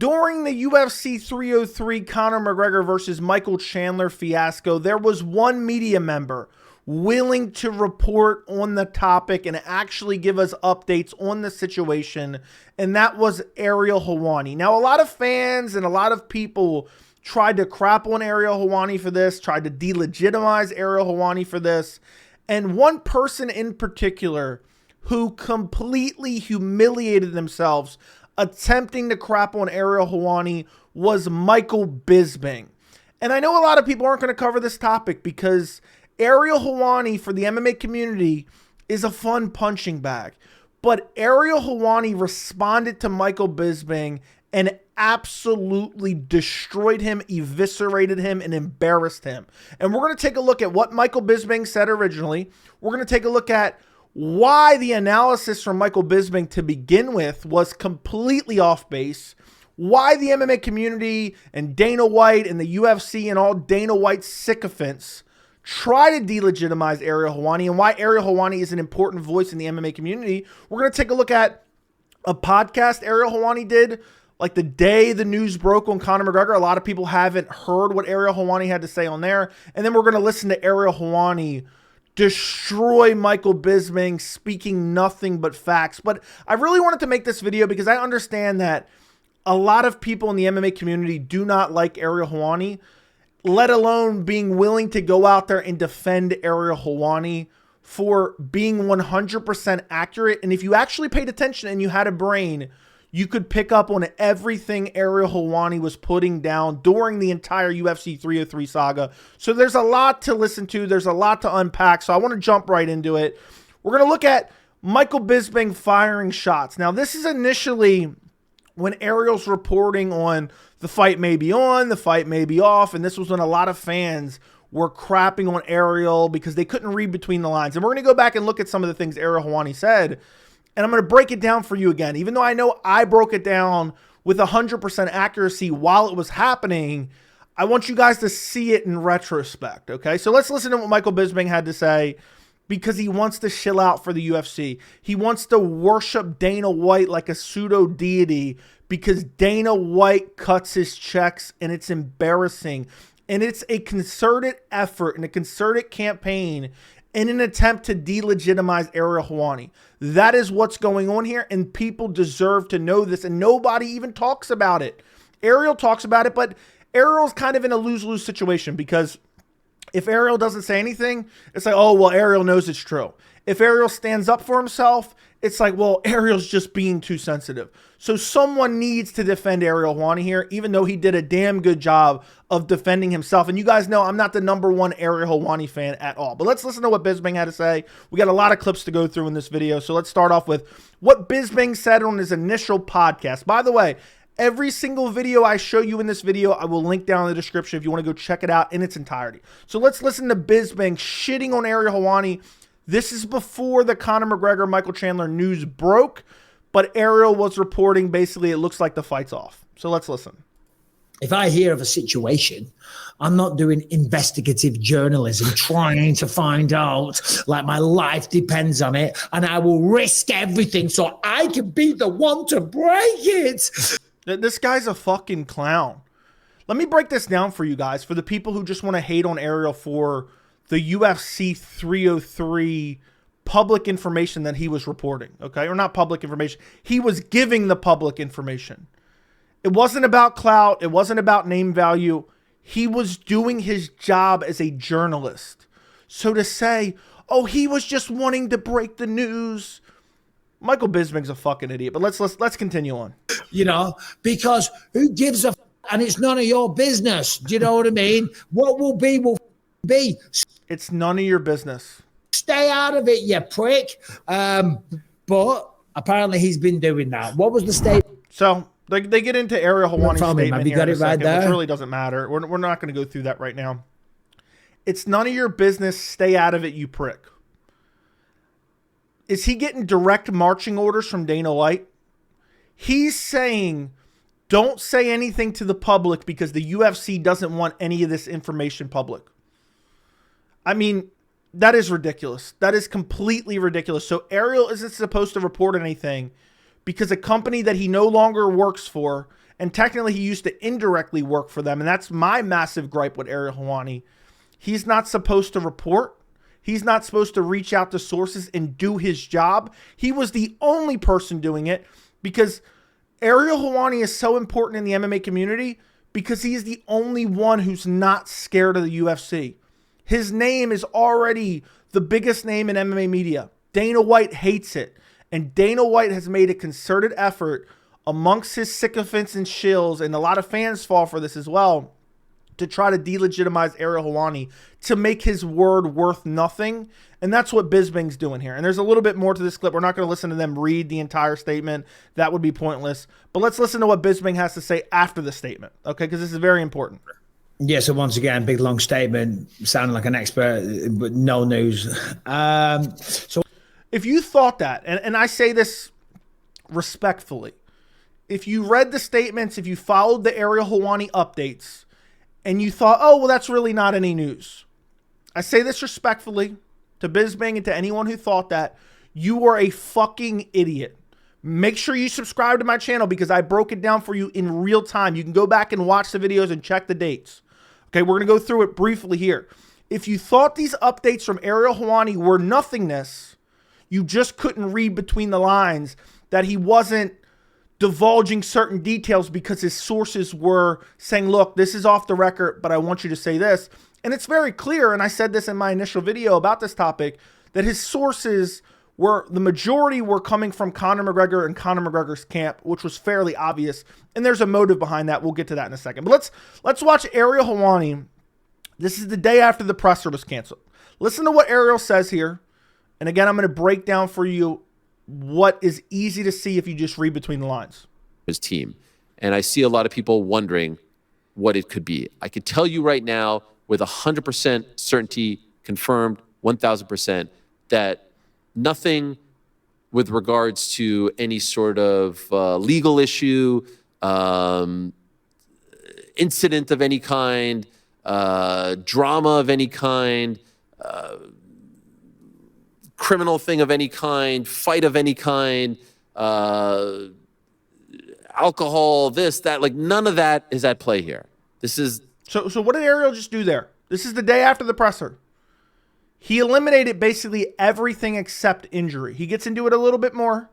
During the UFC 303 Conor McGregor versus Michael Chandler fiasco, there was one media member willing to report on the topic and actually give us updates on the situation, and that was Ariel Helwani. Now, a lot of fans and a lot of people tried to crap on Ariel Helwani for this, tried to delegitimize Ariel Helwani for this, and one person in particular who completely humiliated themselves attempting to crap on Ariel Helwani was Michael Bisping. And I know a lot of people aren't going to cover this topic because Ariel Helwani for the MMA community is a fun punching bag. But Ariel Helwani responded to Michael Bisping and absolutely destroyed him, eviscerated him, and embarrassed him. And we're going to take a look at what Michael Bisping said originally. We're going to take a look at why the analysis from Michael Bisping to begin with was completely off base, why the MMA community and Dana White and the UFC and all Dana White's sycophants try to delegitimize Ariel Helwani, and why Ariel Helwani is an important voice in the MMA community. We're going to take a look at a podcast Ariel Helwani did like the day the news broke on Conor McGregor. A lot of people haven't heard what Ariel Helwani had to say on there. And then we're going to listen to Ariel Helwani destroy Michael Bisping, speaking nothing but facts. But I really wanted to make this video because I understand that a lot of people in the MMA community do not like Ariel Helwani, let alone being willing to go out there and defend Ariel Helwani for being 100% accurate. And if you actually paid attention and you had a brain, you could pick up on everything Ariel Helwani was putting down during the entire UFC 303 saga. So there's a lot to listen to. There's a lot to unpack. So I want to jump right into it. We're going to look at Michael Bisping firing shots. Now, this is initially when Ariel's reporting on the fight may be on, the fight may be off. And this was when a lot of fans were crapping on Ariel because they couldn't read between the lines. And we're going to go back and look at some of the things Ariel Helwani said. And I'm going to break it down for you again. Even though I know I broke it down with 100% accuracy while it was happening, I want you guys to see it in retrospect, okay? So let's listen to what Michael Bisping had to say because he wants to shill out for the UFC. He wants to worship Dana White like a pseudo-deity because Dana White cuts his checks, and it's embarrassing. And it's a concerted effort and a concerted campaign in an attempt to delegitimize Ariel Helwani. That is what's going on here, and people deserve to know this, and nobody even talks about it. Ariel talks about it, but Ariel's kind of in a lose-lose situation because if Ariel doesn't say anything, it's like, oh, well, Ariel knows it's true. If Ariel stands up for himself, it's like, well, Ariel's just being too sensitive. So someone needs to defend Ariel Helwani here, even though he did a damn good job of defending himself. And you guys know I'm not the #1 Ariel Helwani fan at all. But let's listen to what Bisping had to say. We got a lot of clips to go through in this video. So let's start off with what Bisping said on his initial podcast. By the way, every single video I show you in this video, I will link down in the description if you want to go check it out in its entirety. So let's listen to Bisping shitting on Ariel Helwani. This is before the Conor McGregor, Michael Chandler news broke, but Ariel was reporting basically it looks like the fight's off. So let's listen. If I hear of a situation, I'm not doing investigative journalism, trying to find out, like my life depends on it, and I will risk everything so I can be the one to break it. This guy's a fucking clown. Let me break this down for you guys, for the people who just want to hate on Ariel for the UFC 303 public information that he was reporting, okay? Or not public information. He was giving the public information. It wasn't about clout. It wasn't about name value. He was doing his job as a journalist. So to say, oh, he was just wanting to break the news. Michael Bisping's a fucking idiot, but let's continue on. You know, because who gives a and it's none of your business. Do you know what I mean? What will be. It's none of your business. Stay out of it, you prick. But apparently he's been doing that. What was the statement? So they get into Ariel Helwani's statement Have you got it right there? which really doesn't matter. We're not going to go through that right now. It's none of your business. Stay out of it, you prick. Is he getting direct marching orders from Dana White? He's saying, don't say anything to the public because the UFC doesn't want any of this information public. I mean, that is ridiculous. That is completely ridiculous. So Ariel isn't supposed to report anything because a company that he no longer works for And technically, he used to indirectly work for them. And that's my massive gripe with Ariel Helwani. He's not supposed to report. He's not supposed to reach out to sources and do his job. He was the only person doing it because Ariel Helwani is so important in the MMA community because he is the only one who's not scared of the UFC. His name is already the biggest name in MMA media. Dana White hates it. And Dana White has made a concerted effort amongst his sycophants and shills, and a lot of fans fall for this as well, to try to delegitimize Ariel Helwani, to make his word worth nothing. And that's what Bisping's doing here. And there's a little bit more to this clip. We're not going to listen to them read the entire statement. That would be pointless. But let's listen to what Bisping has to say after the statement, okay? Because this is very important. Yeah, so once again, big long statement, sounding like an expert, but no news. So if you thought that, and I say this respectfully, if you read the statements, if you followed the Ariel Helwani updates, and you thought, oh, well, that's really not any news. I say this respectfully to Bisping and to anyone who thought that. You are a fucking idiot. Make sure you subscribe to my channel because I broke it down for you in real time. You can go back and watch the videos and check the dates. Okay, we're going to go through it briefly here. If you thought these updates from Ariel Helwani were nothingness, you just couldn't read between the lines that he wasn't divulging certain details because his sources were saying, look, this is off the record, but I want you to say this. And it's very clear, and I said this in my initial video about this topic, that his sources were, the majority were coming from Conor McGregor and Conor McGregor's camp, which was fairly obvious. And there's a motive behind that. We'll get to that in a second. But let's watch Ariel Helwani. This is the day after the presser was canceled. Listen to what Ariel says here. And again, I'm going to break down for you what is easy to see if you just read between the lines. His team. And I see a lot of people wondering what it could be. I could tell you right now with 100% certainty, confirmed 1000%, that nothing with regards to any sort of legal issue, incident of any kind, drama of any kind, criminal thing of any kind, fight of any kind, alcohol, this, that, like none of that is at play here. This is... So what did Ariel just do there? This is the day after the presser. He eliminated basically everything except injury. He gets into it a little bit more,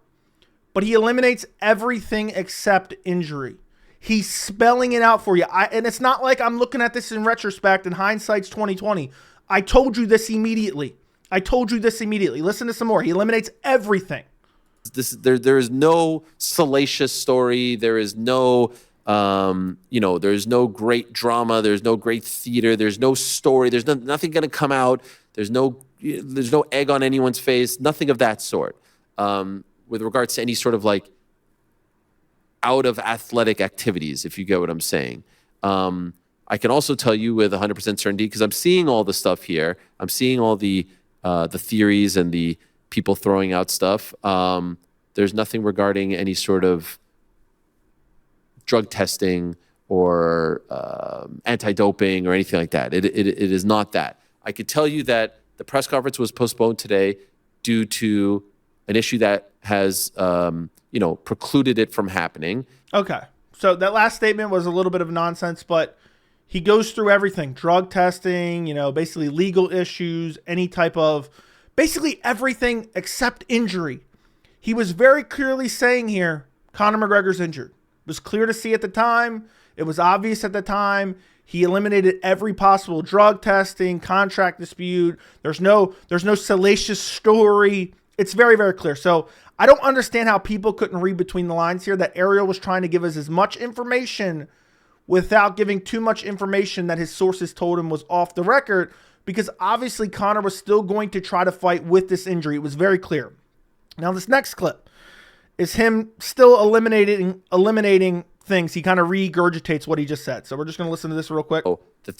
but he eliminates everything except injury. He's spelling it out for you. And it's not like I'm looking at this in retrospect and hindsight's 2020. I told you this immediately. Listen to some more. He eliminates everything. There is no salacious story. There is no, there's no great drama. There's no great theater. There's no story. There's nothing going to come out. There's no egg on anyone's face. Nothing of that sort. With regards to any sort of like out of athletic activities, if you get what I'm saying. I can also tell you with 100% certainty, because I'm seeing all the stuff here. I'm seeing all the theories and the people throwing out stuff. There's nothing regarding any sort of drug testing or anti-doping or anything like that. It is not that. I could tell you that the press conference was postponed today due to an issue that has, precluded it from happening. Okay. So that last statement was a little bit of nonsense, but he goes through everything, drug testing, basically legal issues, any type of, basically everything except injury. He was very clearly saying here, Conor McGregor's injured. It was clear to see at the time. It was obvious at the time. He eliminated every possible drug testing, contract dispute. There's no salacious story. It's very, very clear. So I don't understand how people couldn't read between the lines here that Ariel was trying to give us as much information without giving too much information that his sources told him was off the record, because obviously Conor was still going to try to fight with this injury. It was very clear. Now this next clip is him still eliminating things. He kind of regurgitates what he just said. So we're just going to listen to this real quick. That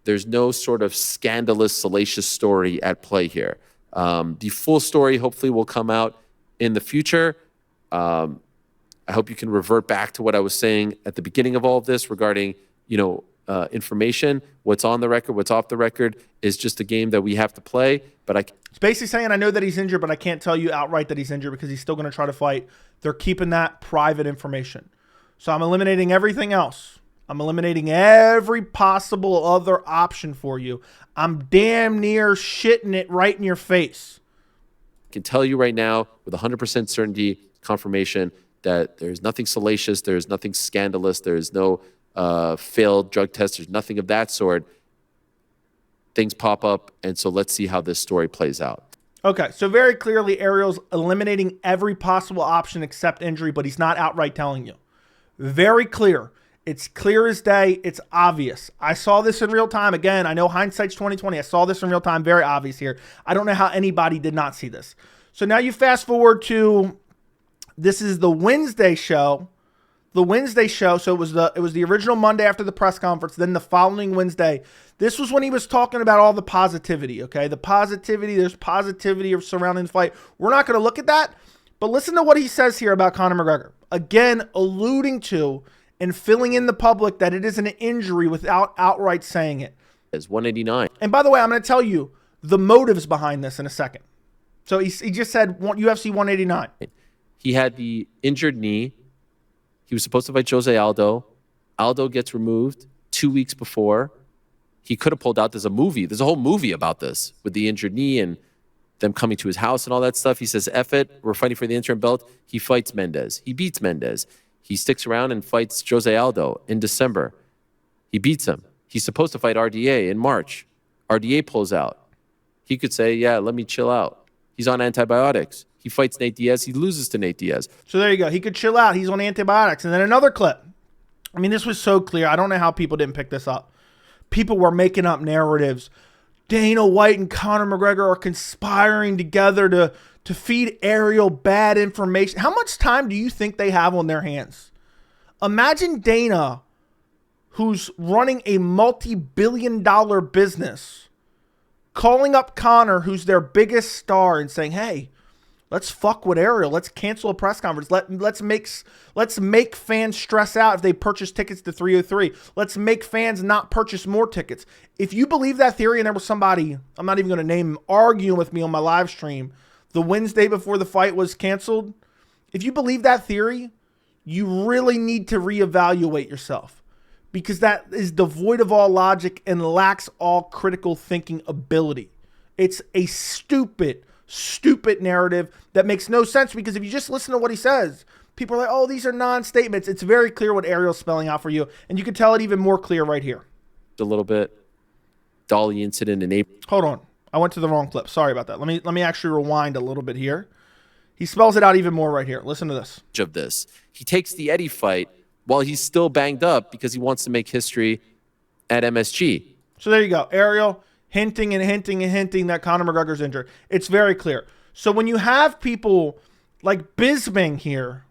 there's no sort of scandalous, salacious story at play here. The full story hopefully will come out in the future. I hope you can revert back to what I was saying at the beginning of all of this regarding, information. What's on the record, what's off the record is just a game that we have to play. But it's basically saying, I know that he's injured, but I can't tell you outright that he's injured because he's still going to try to fight. They're keeping that private information. So I'm eliminating everything else. I'm eliminating every possible other option for you. I'm damn near shitting it right in your face. I can tell you right now with 100% certainty, confirmation, that there's nothing salacious, there's nothing scandalous, there's no failed drug test, there's nothing of that sort. Things pop up, and so let's see how this story plays out. Okay, so very clearly Ariel's eliminating every possible option except injury, but he's not outright telling you. Very clear. It's clear as day. It's obvious. I saw this in real time. Again, I know hindsight's 2020. I saw this in real time. Very obvious here. I don't know how anybody did not see this. So now you fast forward to, this is the Wednesday show. The Wednesday show. So it was the original Monday after the press conference. Then the following Wednesday, this was when he was talking about all the positivity. Okay, the positivity. There's positivity surrounding the fight. We're not going to look at that, but listen to what he says here about Conor McGregor. Again, alluding to and filling in the public that it is an injury without outright saying it. It's 189. And by the way, I'm going to tell you the motives behind this in a second. So he just said UFC 189. He had the injured knee. He was supposed to fight Jose Aldo. Aldo gets removed 2 weeks before. He could have pulled out. There's a movie. There's a whole movie about this with the injured knee and them coming to his house and all that stuff. He says, F it. We're fighting for the interim belt. He fights Mendez. He beats Mendez. He sticks around and fights Jose Aldo in December. He beats him. He's supposed to fight RDA in March. RDA pulls out. He could say, yeah, let me chill out. He's on antibiotics. He fights Nate Diaz. He loses to Nate Diaz. So there you go. He could chill out. He's on antibiotics. And then another clip. I mean, this was so clear. I don't know how people didn't pick this up. People were making up narratives. Dana White and Conor McGregor are conspiring together to feed Ariel bad information. How much time do you think they have on their hands? Imagine Dana, who's running a multi-billion-dollar business, calling up Conor, who's their biggest star, and saying, hey, let's fuck with Ariel. Let's cancel a press conference. Let's make fans stress out if they purchase tickets to 303. Let's make fans not purchase more tickets. If you believe that theory, and there was somebody, I'm not even going to name him, arguing with me on my live stream the Wednesday before the fight was canceled, if you believe that theory, you really need to reevaluate yourself, because that is devoid of all logic and lacks all critical thinking ability. It's a stupid narrative that makes no sense, because if you just listen to what he says, people are like, oh, these are non-statements. It's very clear what Ariel's spelling out for you, and you can tell it even more clear right here. A little bit. Dolly incident in April. Hold on. I went to the wrong clip. Sorry about that. Let me actually rewind a little bit here. He spells it out even more right here. Listen to this. Of this. He takes the Eddie fight while he's still banged up because he wants to make history at MSG. So there you go. Ariel hinting and hinting and hinting that Conor McGregor's injured. It's very clear. So when you have people like Bisping here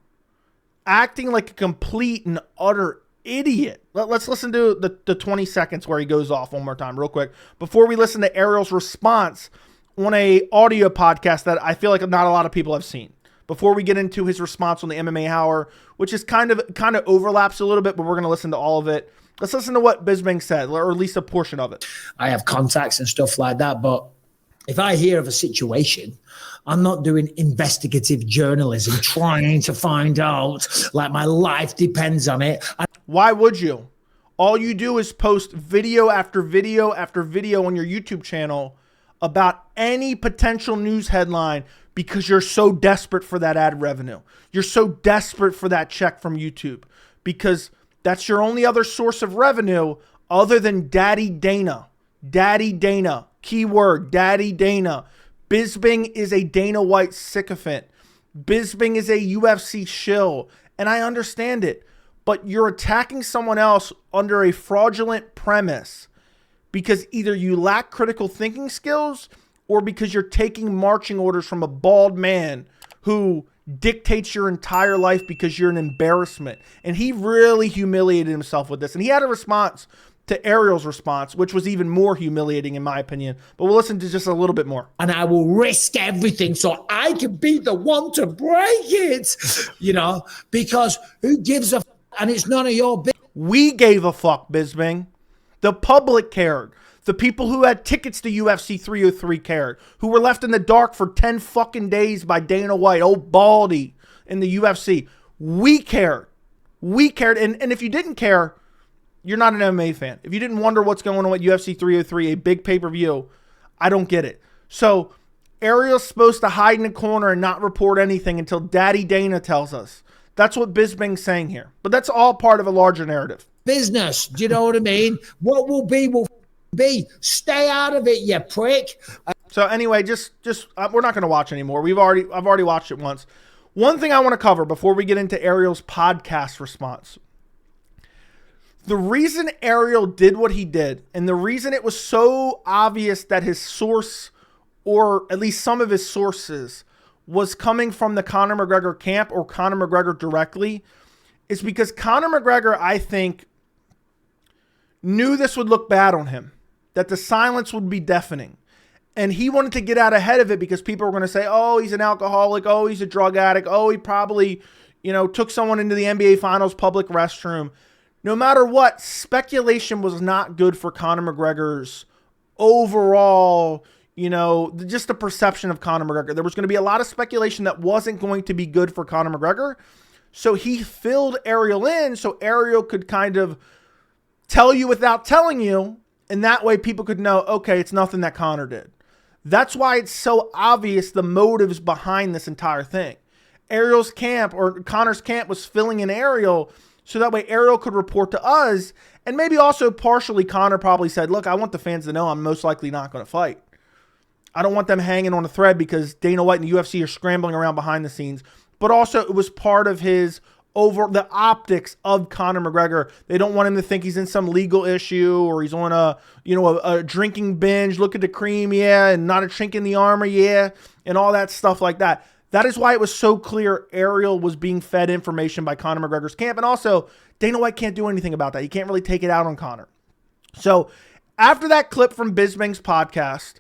acting like a complete and utter idiot. Let's listen to the 20 seconds where he goes off one more time real quick before we listen to Ariel's response on a audio podcast that I feel like not a lot of people have seen. Before we get into his response on the MMA Hour, which is kind of overlaps a little bit, but we're going to listen to all of it. Let's listen to what Bisping said, or at least a portion of it. I have contacts and stuff like that, but if I hear of a situation, I'm not doing investigative journalism, trying to find out, like my life depends on it. Why would you? All you do is post video after video after video on your YouTube channel about any potential news headline because you're so desperate for that ad revenue. You're so desperate for that check from YouTube because that's your only other source of revenue other than Daddy Dana. Daddy Dana. Keyword, Daddy Dana. Bisping is a Dana White sycophant. Bisping is a UFC shill. And I understand it. But you're attacking someone else under a fraudulent premise because either you lack critical thinking skills or because you're taking marching orders from a bald man who dictates your entire life because you're an embarrassment. And he really humiliated himself with this. And he had a response to Ariel's response, which was even more humiliating in my opinion. But we'll listen to just a little bit more. And I will risk everything so I can be the one to break it, because who gives a f***? And it's none of your business. We gave a fuck, Bisping. The public cared. The people who had tickets to UFC 303 cared. Who were left in the dark for 10 fucking days by Dana White, old Baldy, in the UFC. We cared. We cared. And if you didn't care, you're not an MMA fan. If you didn't wonder what's going on with UFC 303, a big pay-per-view, I don't get it. So Ariel's supposed to hide in the corner and not report anything until Daddy Dana tells us. That's what Bisping's saying here. But that's all part of a larger narrative. Business. Do you know what I mean? What will be. Stay out of it, you prick. So anyway, just we're not going to watch anymore. I've already watched it once. One thing I want to cover before we get into Ariel's podcast response. The reason Ariel did what he did, and the reason it was so obvious that his source, or at least some of his sources, was coming from the Conor McGregor camp or Conor McGregor directly, is because Conor McGregor, I think, knew this would look bad on him, that the silence would be deafening. And he wanted to get out ahead of it because people were going to say, oh, he's an alcoholic. Oh, he's a drug addict. Oh, he probably, took someone into the NBA Finals public restroom. No matter what, speculation was not good for Conor McGregor's overall, just the perception of Conor McGregor. There was going to be a lot of speculation that wasn't going to be good for Conor McGregor. So he filled Ariel in so Ariel could kind of tell you without telling you. And that way people could know, okay, it's nothing that Conor did. That's why it's so obvious the motives behind this entire thing. Ariel's camp, or Conor's camp, was filling in Ariel so that way Ariel could report to us. And maybe also partially Conor probably said, look, I want the fans to know I'm most likely not going to fight. I don't want them hanging on a thread because Dana White and the UFC are scrambling around behind the scenes. But also it was part of his over the optics of Conor McGregor. They don't want him to think he's in some legal issue or he's on a drinking binge. Look at the cream, yeah, and not a chink in the armor, yeah, and all that stuff like that. That is why it was so clear Ariel was being fed information by Conor McGregor's camp. And also, Dana White can't do anything about that. He can't really take it out on Conor. So after that clip from Bisping's podcast,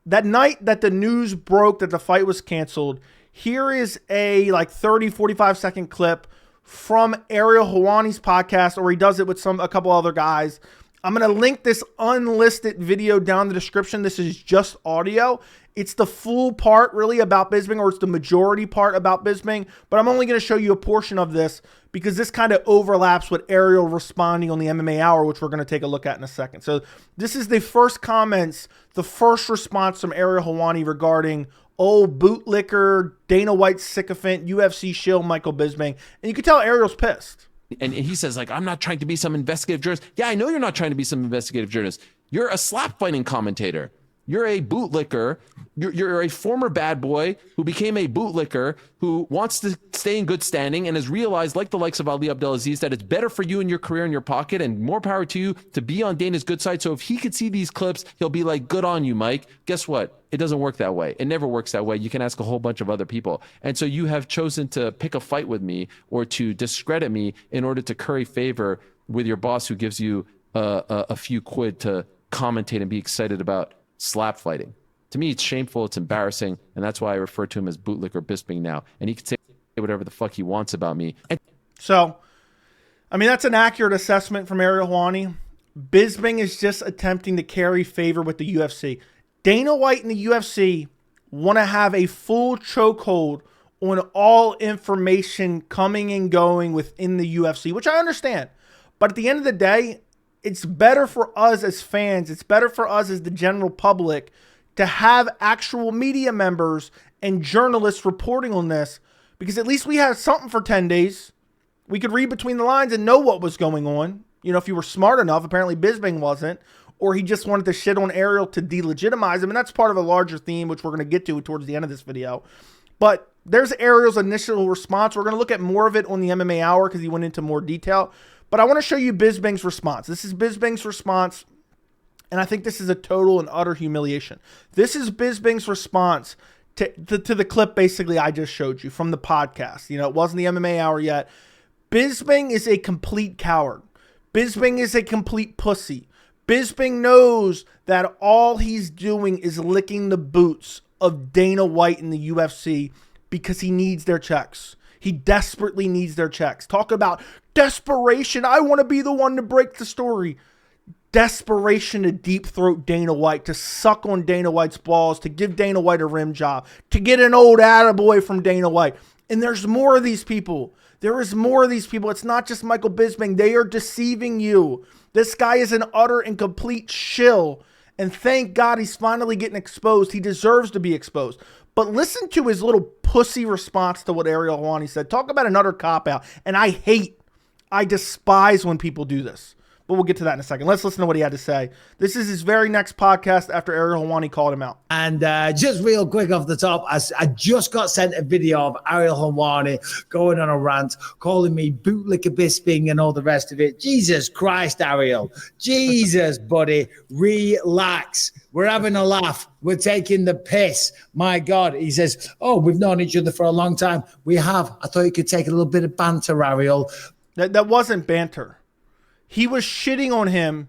that night that the news broke that the fight was canceled, here is a 30, 45 second clip from Ariel Helwani's podcast, or he does it with a couple other guys. I'm going to link this unlisted video down in the description. This is just audio. It's the full part really about Bisping, or it's the majority part about Bisping, but I'm only going to show you a portion of this because this kind of overlaps with Ariel responding on the MMA Hour, which we're going to take a look at in a second. So this is the first comments, the first response from Ariel Helwani regarding old bootlicker, Dana White sycophant, UFC shill Michael Bisping. And you can tell Ariel's pissed. And he says, I'm not trying to be some investigative journalist. Yeah, I know you're not trying to be some investigative journalist. You're a slap fighting commentator. You're a bootlicker. You're a former bad boy who became a bootlicker who wants to stay in good standing and has realized, like the likes of Ali Abdelaziz, that it's better for you and your career in your pocket and more power to you to be on Dana's good side. So if he could see these clips, he'll be like, good on you, Mike. Guess what? It doesn't work that way. It never works that way. You can ask a whole bunch of other people. And so you have chosen to pick a fight with me or to discredit me in order to curry favor with your boss who gives you a few quid to commentate and be excited about slap fighting. To me, it's shameful, it's embarrassing, and that's why I refer to him as bootlicker Bisping now. And he can say whatever the fuck he wants about me. So, that's an accurate assessment from Ariel Helwani. Bisping is just attempting to carry favor with the UFC. Dana White and the UFC want to have a full chokehold on all information coming and going within the UFC, which I understand. But at the end of the day, it's better for us as fans, it's better for us as the general public to have actual media members and journalists reporting on this, because at least we had something for 10 days. We could read between the lines and know what was going on. If you were smart enough. Apparently Bisping wasn't, or he just wanted to shit on Ariel to delegitimize him. And that's part of a larger theme, which we're going to get to towards the end of this video. But there's Ariel's initial response. We're going to look at more of it on the MMA Hour because he went into more detail. But I want to show you Bisping's response. This is Bisping's response, and I think this is a total and utter humiliation. This is Bisping's response to the clip basically I just showed you from the podcast. It wasn't the MMA Hour yet. Bisping is a complete coward. Bisping is a complete pussy. Bisping knows that all he's doing is licking the boots of Dana White in the UFC because he needs their checks. He desperately needs their checks. Talk about desperation. I want to be the one to break the story. Desperation to deep throat Dana White, to suck on Dana White's balls, to give Dana White a rim job, to get an old attaboy from Dana White. And there's more of these people. There is more of these people. It's not just Michael Bisping. They are deceiving you. This guy is an utter and complete shill. And thank God he's finally getting exposed. He deserves to be exposed. But listen to his little pussy response to what Ariel Helwani said. Talk about an utter cop-out. And I despise when people do this. But we'll get to that in a second. Let's listen to what he had to say. This is his very next podcast after Ariel Helwani called him out. And just real quick off the top, I just got sent a video of Ariel Helwani going on a rant, calling me bootlicker Bisping and all the rest of it. Jesus Christ, Ariel. Jesus, buddy. Relax. We're having a laugh. We're taking the piss. My God. He says, oh, we've known each other for a long time. We have. I thought you could take a little bit of banter, Ariel. That wasn't banter. He was shitting on him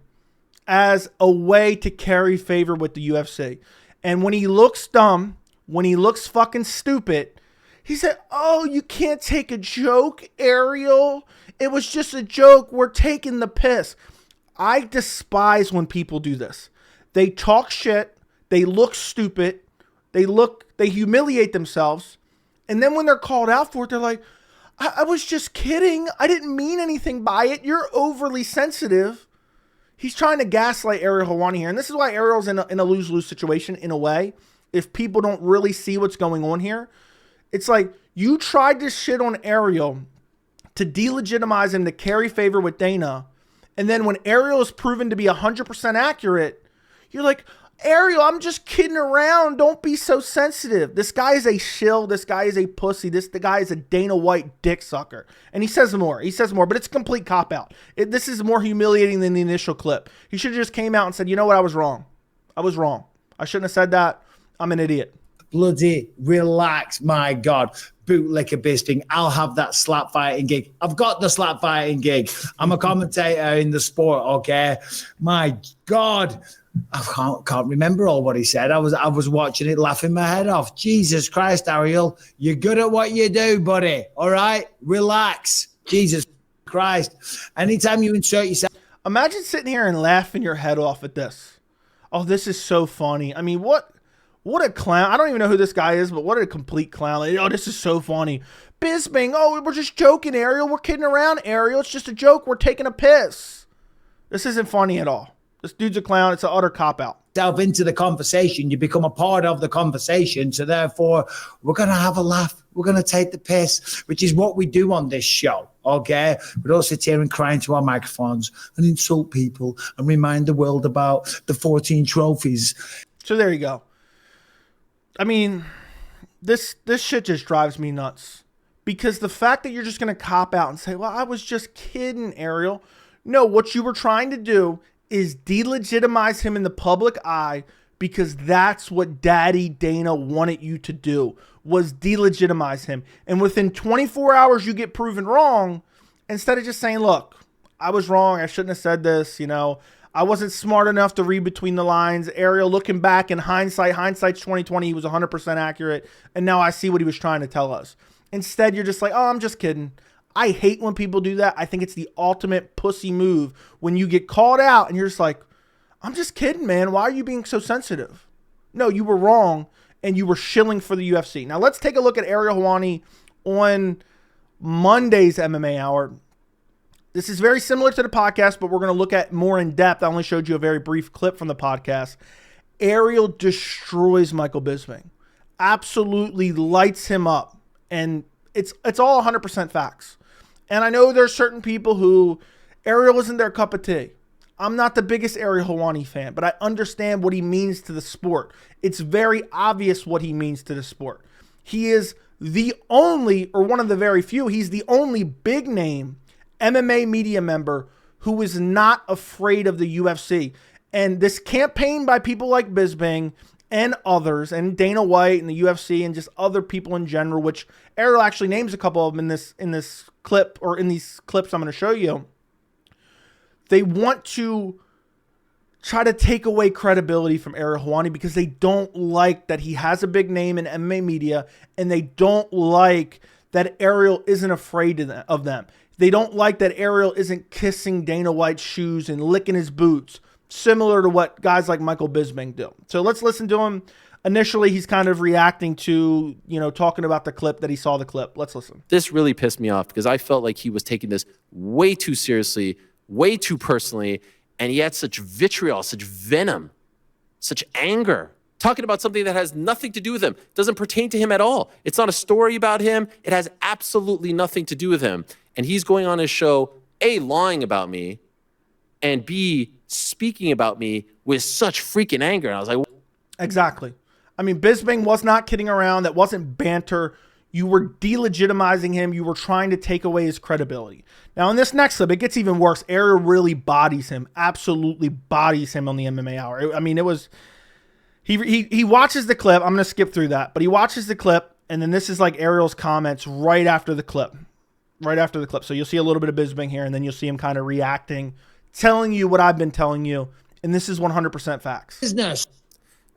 as a way to carry favor with the UFC. And when he looks dumb, when he looks fucking stupid, he said, oh, you can't take a joke, Ariel. It was just a joke. We're taking the piss. I despise when people do this. They talk shit. They look stupid. They humiliate themselves. And then when they're called out for it, they're like, I was just kidding. I didn't mean anything by it. You're overly sensitive. He's trying to gaslight Ariel Helwani here. And this is why Ariel's in a lose-lose situation in a way. If people don't really see what's going on here. It's like you tried to shit on Ariel to delegitimize him to carry favor with Dana. And then when Ariel is proven to be 100% accurate, you're like, Ariel, I'm just kidding around. Don't be so sensitive. This guy is a shill. This guy is a pussy. The guy is a Dana White dick sucker. And he says more. He says more, but it's a complete cop-out. This is more humiliating than the initial clip. He should have just came out and said, you know what? I was wrong. I was wrong. I shouldn't have said that. I'm an idiot. Bloody relax, my God. Bootlicker Bisping. I'll have that slap fighting gig. I've got the slap fighting gig. I'm a commentator in the sport, okay? My God. I can't remember all what he said. I was watching it, laughing my head off. Jesus Christ, Ariel, you're good at what you do, buddy. All right, relax. Jesus Christ. Anytime you insert yourself. Imagine sitting here and laughing your head off at this. Oh, this is so funny. I mean, what a clown. I don't even know who this guy is, but what a complete clown. Like, oh, this is so funny. Bisping, oh, we're just joking, Ariel. We're kidding around, Ariel. It's just a joke. We're taking a piss. This isn't funny at all. This dude's a clown. It's an utter cop-out. Into the conversation, you become a part of the conversation. So therefore, we're going to have a laugh. We're going to take the piss, which is what we do on this show. Okay. We don't sit here and cry into our microphones and insult people and remind the world about the 14 trophies. So there you go. I mean, this shit just drives me nuts because the fact that you're just going to cop out and say, well, I was just kidding, Ariel. No, what you were trying to do is delegitimize him in the public eye because that's what Daddy Dana wanted you to do, was delegitimize him. And within 24 hours, you get proven wrong instead of just saying, look, I was wrong. I shouldn't have said this. You know, I wasn't smart enough to read between the lines. Ariel, looking back in hindsight's 2020, he was 100% accurate. And now I see what he was trying to tell us. Instead, you're just like, oh, I'm just kidding. I hate when people do that. I think it's the ultimate pussy move when you get called out and you're just like, I'm just kidding, man. Why are you being so sensitive? No, you were wrong and you were shilling for the UFC. Now let's take a look at Ariel Helwani on Monday's MMA Hour. This is very similar to the podcast, but we're going to look at more in depth. I only showed you a very brief clip from the podcast. Ariel destroys Michael Bisping. Absolutely lights him up. And it's all 100% facts. And I know there's certain people who Ariel isn't their cup of tea. I'm not the biggest Ariel Helwani fan, but I understand what he means to the sport. It's very obvious what he means to the sport. He is the only, or one of the very few, he's the only big name MMA media member who is not afraid of the UFC. And this campaign by people like Bisping and others, and Dana White and the UFC and just other people in general, which Ariel actually names a couple of them in this clip, or in these clips I'm going to show you. They want to try to take away credibility from Ariel Helwani because they don't like that he has a big name in MMA media, and they don't like that Ariel isn't afraid of them. They don't like that Ariel isn't kissing Dana White's shoes and licking his boots, similar to what guys like Michael Bisping do. So let's listen to him. initially he's kind of reacting to, talking about the clip that he saw the clip. Let's listen. This really pissed me off because I felt like he was taking this way too seriously, way too personally, and he had such vitriol, such venom, such anger, talking about something that has nothing to do with him, doesn't pertain to him at all. It's not a story about him. It has absolutely nothing to do with him. And he's going on his show, A, lying about me, and B, speaking about me with such freaking anger. And I was like, exactly. I mean, Bisping was not kidding around. That wasn't banter. You were delegitimizing him. You were trying to take away his credibility. Now, in this next clip, it gets even worse. Ariel really bodies him, absolutely bodies him on the MMA Hour. I mean, it was... He watches the clip. I'm going to skip through that. But he watches the clip, and then this is like Ariel's comments right after the clip. Right after the clip. So you'll see a little bit of Bisping here, and then you'll see him kind of reacting, telling you what I've been telling you. And this is 100% facts. Business.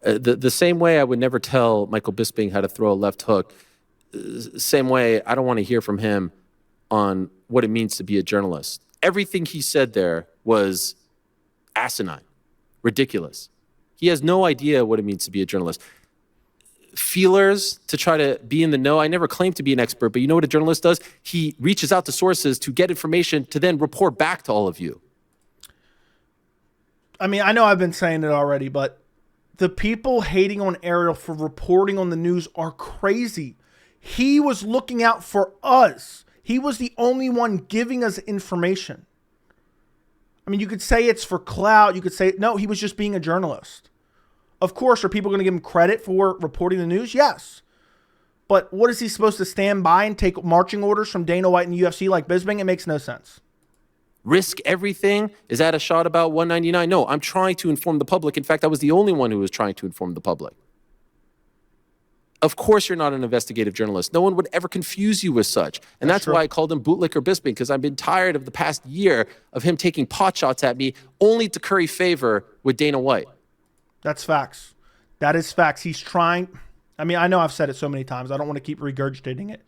The same way I would never tell Michael Bisping how to throw a left hook, same way I don't want to hear from him on what it means to be a journalist. Everything he said there was asinine, ridiculous. He has no idea what it means to be a journalist. Feelers to try to be in the know. I never claimed to be an expert, but you know what a journalist does? He reaches out to sources to get information to then report back to all of you. I mean, I know I've been saying it already, but the people hating on Ariel for reporting on the news are crazy. He was looking out for us. He was the only one giving us information. I mean, you could say it's for clout. You could say, no, he was just being a journalist. Of course, are people going to give him credit for reporting the news? Yes. But what is he supposed to stand by and take marching orders from Dana White and the UFC like Bisping? It makes no sense. Risk everything? Is that a shot about 199? No, I'm trying to inform the public. In fact, I was the only one who was trying to inform the public. Of course you're not an investigative journalist. No one would ever confuse you with such. And that's why I called him bootlicker Bisping, because I've been tired of the past year of him taking pot shots at me only to curry favor with Dana White. That's facts. That is facts. He's trying. I mean, I know I've said it so many times. I don't want to keep regurgitating it.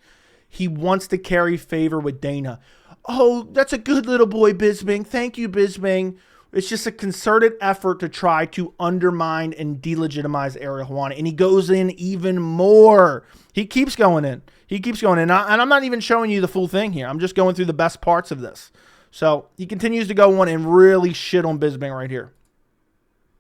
He wants to carry favor with Dana. Oh, that's a good little boy, Bisping. Thank you, Bisping. It's just a concerted effort to try to undermine and delegitimize Ariel Helwani. And he goes in even more. He keeps going in. He keeps going in. And I'm not even showing you the full thing here. I'm just going through the best parts of this. So he continues to go on and really shit on Bisping right here.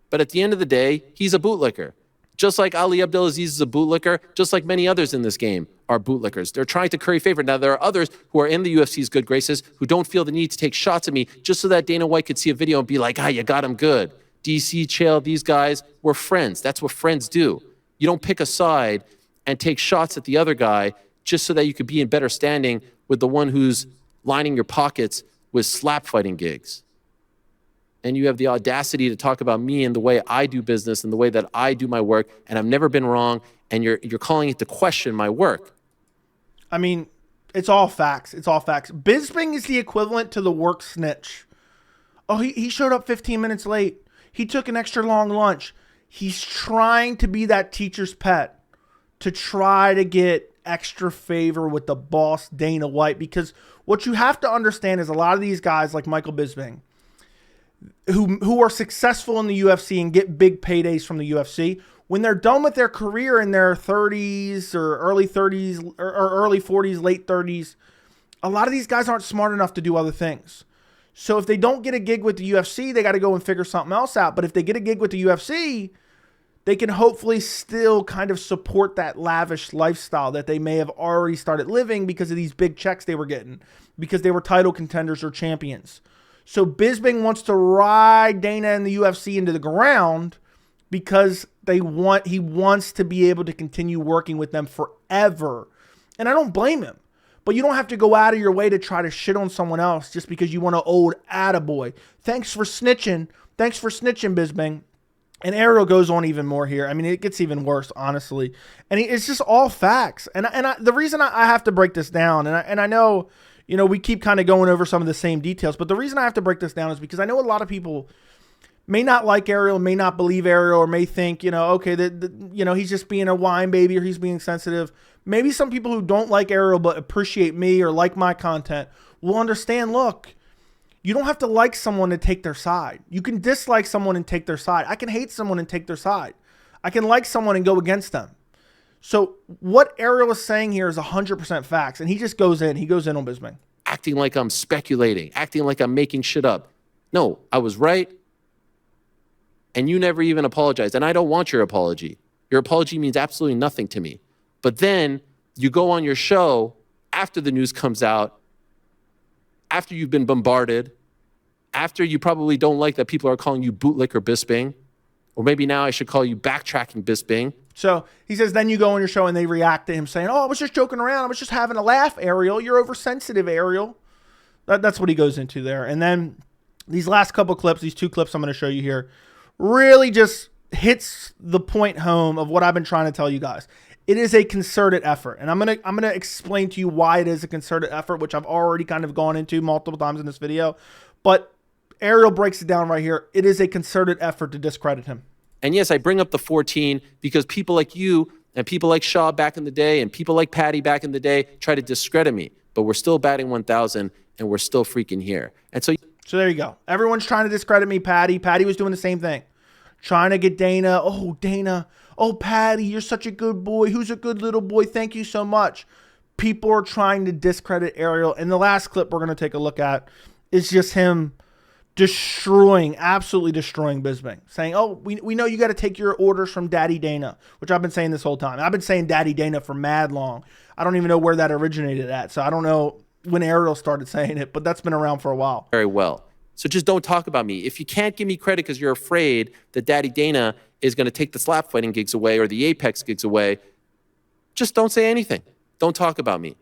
But at the end of the day, he's a bootlicker. Just like Ali Abdelaziz is a bootlicker, just like many others in this game are bootlickers. They're trying to curry favor. Now, there are others who are in the UFC's good graces who don't feel the need to take shots at me just so that Dana White could see a video and be like, you got him good. DC, Chael, these guys, we're friends. That's what friends do. You don't pick a side and take shots at the other guy just so that you could be in better standing with the one who's lining your pockets with slap fighting gigs. And you have the audacity to talk about me and the way I do business and the way that I do my work, and I've never been wrong, and you're calling it to question my work. I mean, it's all facts. It's all facts. Bisping is the equivalent to the work snitch. Oh, he showed up 15 minutes late. He took an extra long lunch. He's trying to be that teacher's pet to try to get extra favor with the boss, Dana White, because what you have to understand is a lot of these guys like Michael Bisping, who are successful in the UFC and get big paydays from the UFC, when they're done with their career in their 30s or early 30s or early 40s, late 30s, a lot of these guys aren't smart enough to do other things. So if they don't get a gig with the UFC, they got to go and figure something else out. But if they get a gig with the UFC, they can hopefully still kind of support that lavish lifestyle that they may have already started living because of these big checks they were getting, because they were title contenders or champions. So Bisping wants to ride Dana and the UFC into the ground because he wants to be able to continue working with them forever. And I don't blame him. But you don't have to go out of your way to try to shit on someone else just because you want to old attaboy. Thanks for snitching. Thanks for snitching, Bisping. And Ariel goes on even more here. I mean, it gets even worse, honestly. And it's just all facts. And the reason I have to break this down, and I know, we keep kind of going over some of the same details, but the reason I have to break this down is because I know a lot of people may not like Ariel, may not believe Ariel, or may think, okay, he's just being a whine baby or he's being sensitive. Maybe some people who don't like Ariel but appreciate me or like my content will understand, look, you don't have to like someone to take their side. You can dislike someone and take their side. I can hate someone and take their side. I can like someone and go against them. So what Ariel is saying here is 100% facts. And he just goes in. He goes in on Bisping. Acting like I'm speculating, acting like I'm making shit up. No, I was right. And you never even apologized. And I don't want your apology. Your apology means absolutely nothing to me. But then you go on your show after the news comes out, after you've been bombarded, after you probably don't like that people are calling you bootlicker Bisping, or maybe now I should call you backtracking Bisping. So he says, then you go on your show and they react to him saying, oh, I was just joking around. I was just having a laugh, Ariel. You're oversensitive, Ariel. That's what he goes into there. And then these last couple clips, these 2 clips I'm going to show you here, really just hits the point home of what I've been trying to tell you guys. It is a concerted effort. And I'm gonna explain to you why it is a concerted effort, which I've already kind of gone into multiple times in this video. But Ariel breaks it down right here. It is a concerted effort to discredit him. And yes, I bring up the 14 because people like you and people like Shaw back in the day and people like Patty back in the day try to discredit me. But we're still batting 1,000 and we're still freaking here. And so there you go. Everyone's trying to discredit me, Patty. Patty was doing the same thing. Trying to get Dana. Oh, Dana. Oh, Patty, you're such a good boy. Who's a good little boy? Thank you so much. People are trying to discredit Ariel. And the last clip we're going to take a look at is just him absolutely destroying Bisping. Saying, oh, we know you got to take your orders from Daddy Dana, which I've been saying this whole time. I've been saying Daddy Dana for mad long. I don't even know where that originated at. So I don't know when Ariel started saying it, but that's been around for a while. very well. So just don't talk about me. If you can't give me credit because you're afraid that Daddy Dana is going to take the slap fighting gigs away or the Apex gigs away, just don't say anything. Don't talk about me.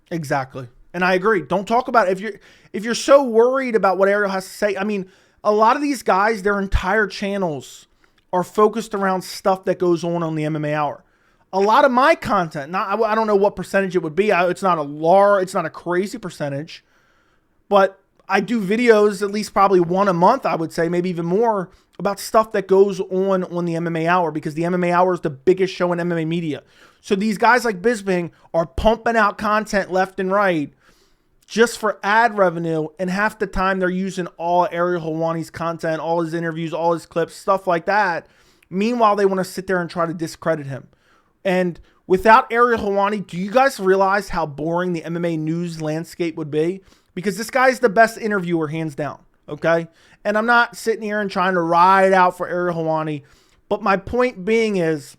Exactly. And I agree. Don't talk about it. If you're so worried about what Ariel has to say, I mean, a lot of these guys, their entire channels are focused around stuff that goes on the MMA Hour. A lot of my content, I don't know what percentage it would be. It's not a crazy percentage, but I do videos at least probably one a month, I would say, maybe even more, about stuff that goes on the MMA Hour, because the MMA Hour is the biggest show in MMA media. So these guys like Bisping are pumping out content left and right just for ad revenue, and half the time they're using all Ariel Helwani's content, all his interviews, all his clips, stuff like that. Meanwhile, they want to sit there and try to discredit him. And without Ariel Helwani, do you guys realize how boring the MMA news landscape would be? Because this guy's the best interviewer, hands down, okay? And I'm not sitting here and trying to ride out for Ariel Helwani, but my point being is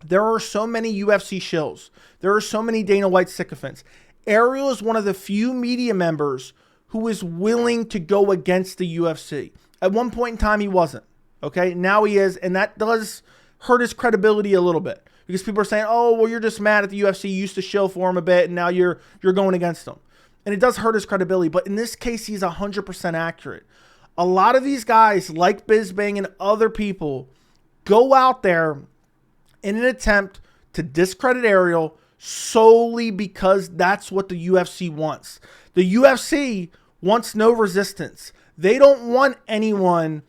there are so many UFC shills. There are so many Dana White sycophants. Ariel is one of the few media members who is willing to go against the UFC. At one point in time, he wasn't, okay? Now he is, and that does hurt his credibility a little bit, because people are saying, oh, well, you're just mad at the UFC. You used to shill for him a bit, and now you're going against him. And it does hurt his credibility, but in this case, he's 100% accurate. A lot of these guys, like Bisping and other people, go out there in an attempt to discredit Ariel solely because that's what the UFC wants. The UFC wants no resistance. They don't want anyone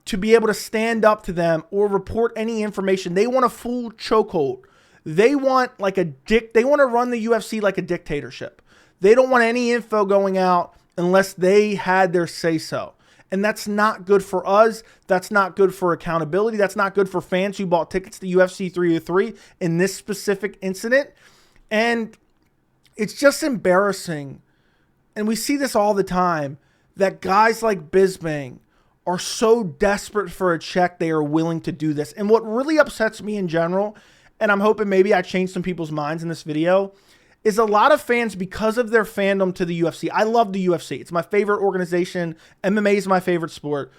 to be able to stand up to them or report any information. They want a full chokehold. They want they want to run the UFC like a dictatorship. They don't want any info going out unless they had their say-so. And that's not good for us. That's not good for accountability. That's not good for fans who bought tickets to UFC 303 in this specific incident. And it's just embarrassing. And we see this all the time, that guys like Bisping are so desperate for a check, they are willing to do this. And what really upsets me in general, and I'm hoping maybe I change some people's minds in this video, is a lot of fans, because of their fandom to the UFC. I love the UFC. It's my favorite organization. MMA is my favorite sport.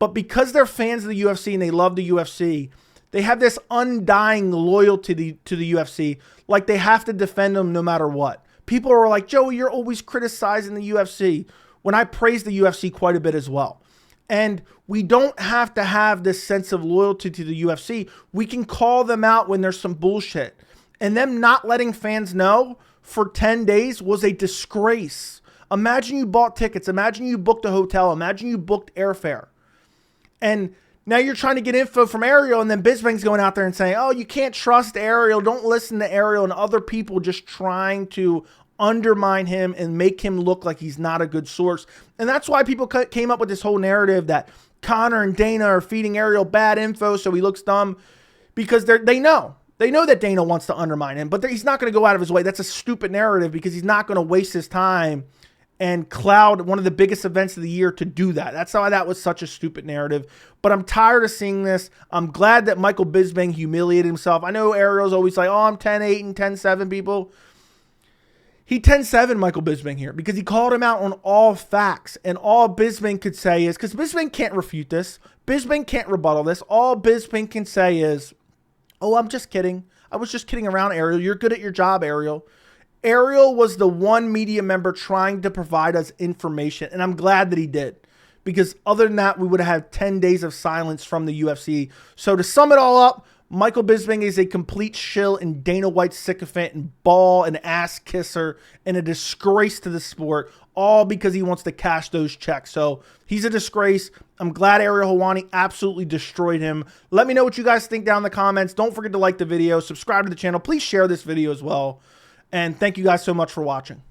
But because they're fans of the UFC and they love the UFC, they have this undying loyalty to the UFC. Like they have to defend them no matter what. People are like, Joey, you're always criticizing the UFC, when I praise the UFC quite a bit as well. And we don't have to have this sense of loyalty to the UFC. We can call them out when there's some bullshit. And them not letting fans know for 10 days was a disgrace. Imagine you bought tickets. Imagine you booked a hotel. Imagine you booked airfare. And now you're trying to get info from Ariel, and then Bisping's going out there and saying, oh, you can't trust Ariel. Don't listen to Ariel, and other people just trying to undermine him and make him look like he's not a good source. And that's why people came up with this whole narrative that Conor and Dana are feeding Ariel bad info so he looks dumb. because they know. They know that Dana wants to undermine him, but he's not going to go out of his way. That's a stupid narrative because he's not going to waste his time and cloud one of the biggest events of the year to do that. That's why that was such a stupid narrative. But I'm tired of seeing this. I'm glad that Michael Bisping humiliated himself. I know Ariel's always like, oh, I'm 10-8 and 10-7, people. He 10-7 Michael Bisping here because he called him out on all facts. And all Bisping could say is, because Bisping can't refute this. Bisping can't rebuttal this. All Bisping can say is, oh, I'm just kidding. I was just kidding around, Ariel. You're good at your job, Ariel. Ariel was the one media member trying to provide us information, and I'm glad that he did. Because other than that, we would have had 10 days of silence from the UFC. So to sum it all up, Michael Bisping is a complete shill and Dana White sycophant and ball and ass kisser and a disgrace to the sport, all because he wants to cash those checks. So he's a disgrace. I'm glad Ariel Helwani absolutely destroyed him. Let me know what you guys think down in the comments. Don't forget to like the video, subscribe to the channel. Please share this video as well. And thank you guys so much for watching.